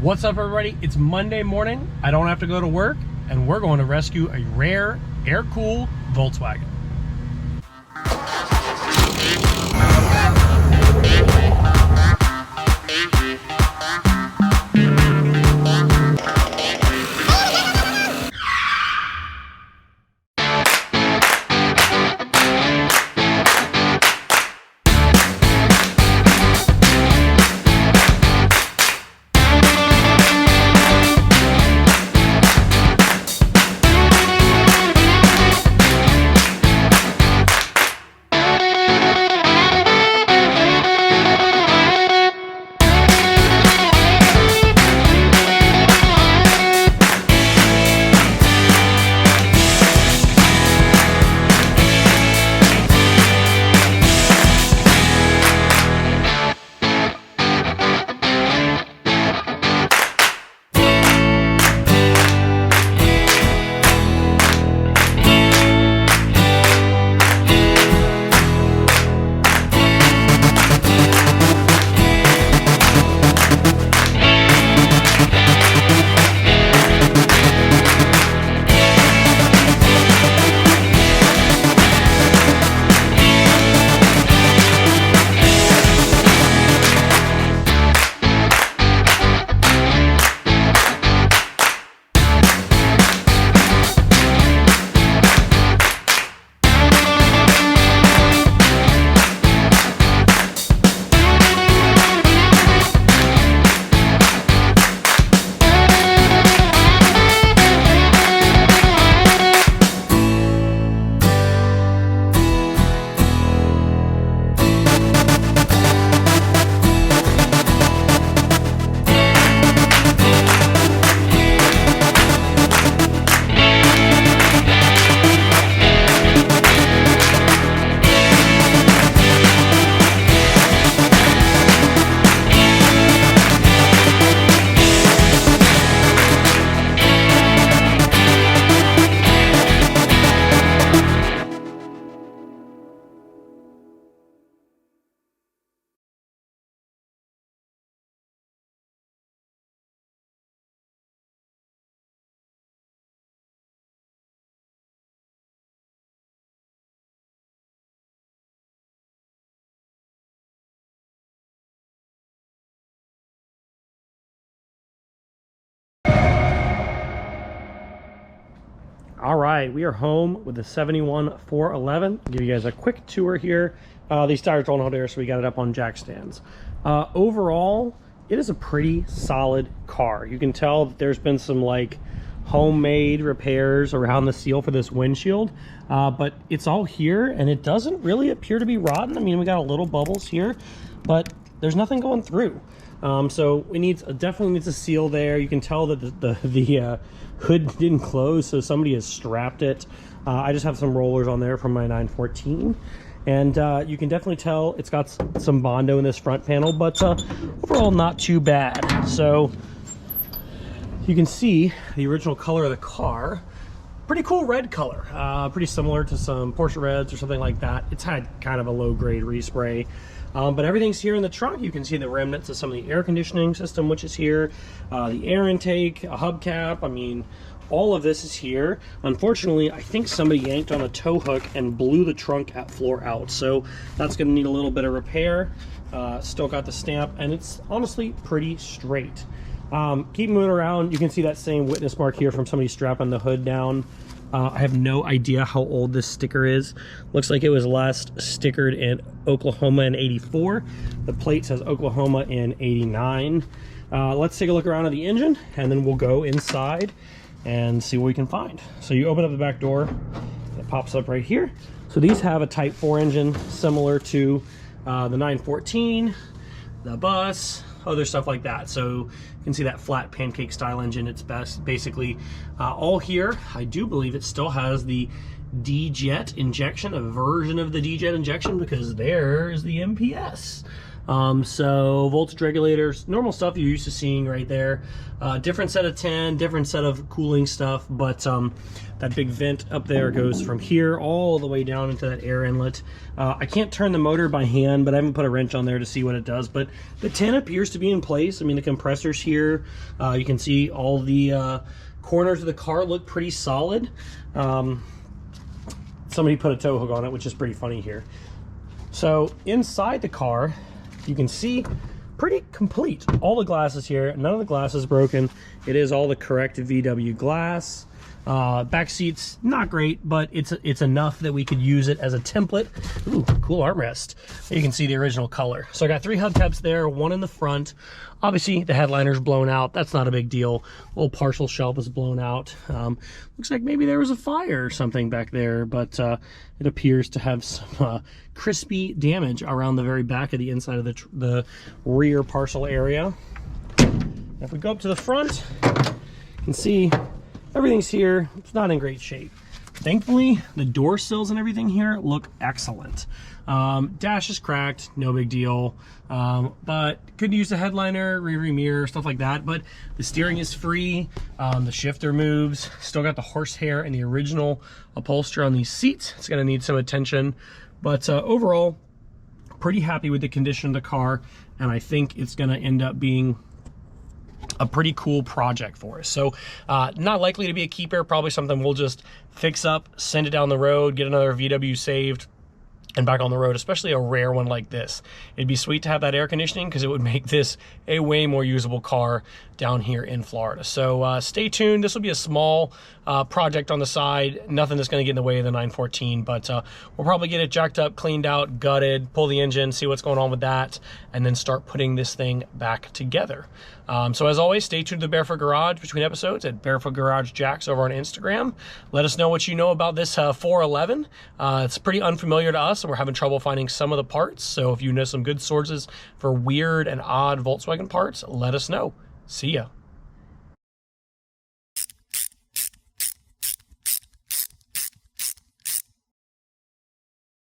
What's up, everybody? It's Monday morning. I don't have to go to work, and we're going to rescue a rare air-cooled Volkswagen. All right, we are home with the 71 411. I'll give you guys a quick tour here. These tires don't hold air, so we got it up on jack stands. Overall, it is a pretty solid car. You can tell that there's been some like homemade repairs around the seal for this windshield, but it's all here and it doesn't really appear to be rotten. I mean, we got a little bubbles here, but there's nothing going through. So we definitely needs a seal there. You can tell that the hood didn't close, so somebody has strapped it. I just have some rollers on there from my 914, and you can definitely tell it's got some Bondo in this front panel, but overall not too bad. So you can see the original color of the car. Pretty cool red color, pretty similar to some Porsche Reds or something like that. It's had kind of a low-grade respray. But everything's here in the trunk. You can see the remnants of some of the air conditioning system, which is here, the air intake, a hubcap. I mean, all of this is here. Unfortunately, I think somebody yanked on a tow hook and blew the trunk floor out. So that's going to need a little bit of repair. Still got the stamp, and it's honestly pretty straight. Keep moving around. You can see that same witness mark here from somebody strapping the hood down. I have no idea how old this sticker is. Looks like it was last stickered in Oklahoma in '84. The plate says Oklahoma in '89. Let's take a look around at the engine, and then we'll go inside and see what we can find. So you open up the back door, it pops up right here. So these have a Type 4 engine similar to the 914, the bus, other stuff like that. So you can see that flat pancake style engine. It's basically all here. I do believe it still has the D-Jet injection, a version of the D-Jet injection, because there's the MPS. So voltage regulators, normal stuff you're used to seeing right there. Different set of 10, different set of cooling stuff, but that big vent up there goes from here all the way down into that air inlet. I can't turn the motor by hand, but I haven't put a wrench on there to see what it does, but the 10 appears to be in place. I mean, the compressor's here. You can see all the corners of the car look pretty solid. Somebody put a tow hook on it, which is pretty funny here. So inside the car, you can see pretty complete. All the glass is here. None of the glass is broken. It is all the correct VW glass. Back seats, not great, but it's enough that we could use it as a template. Ooh, cool armrest. You can see the original color. So I got 3 hubcaps there, 1 in the front. Obviously, the headliner's blown out. That's not a big deal. Little partial shelf is blown out. Looks like maybe there was a fire or something back there, but it appears to have some crispy damage around the very back of the inside of the rear parcel area. If we go up to the front, you can see everything's here. It's not in great shape. Thankfully, the door sills and everything here look excellent. Dash is cracked, no big deal. But could use a headliner, rear mirror, stuff like that. But the steering is free. The shifter moves. Still got the horsehair and the original upholstery on these seats. It's gonna need some attention. But overall, pretty happy with the condition of the car. And I think it's gonna end up being a pretty cool project for us. So not likely to be a keeper, probably something we'll just fix up, send it down the road, get another VW saved, and back on the road, especially a rare one like this. It'd be sweet to have that air conditioning because it would make this a way more usable car down here in Florida. So stay tuned. This will be a small project on the side, nothing that's going to get in the way of the 914, but we'll probably get it jacked up, cleaned out, gutted, pull the engine, see what's going on with that, and then start putting this thing back together. So as always, stay tuned to the Barefoot Garage between episodes at Barefoot Garage Jacks over on Instagram. Let us know what you know about this 411. It's pretty unfamiliar to us, and we're having trouble finding some of the parts. So if you know some good sources for weird and odd Volkswagen parts, let us know. See ya.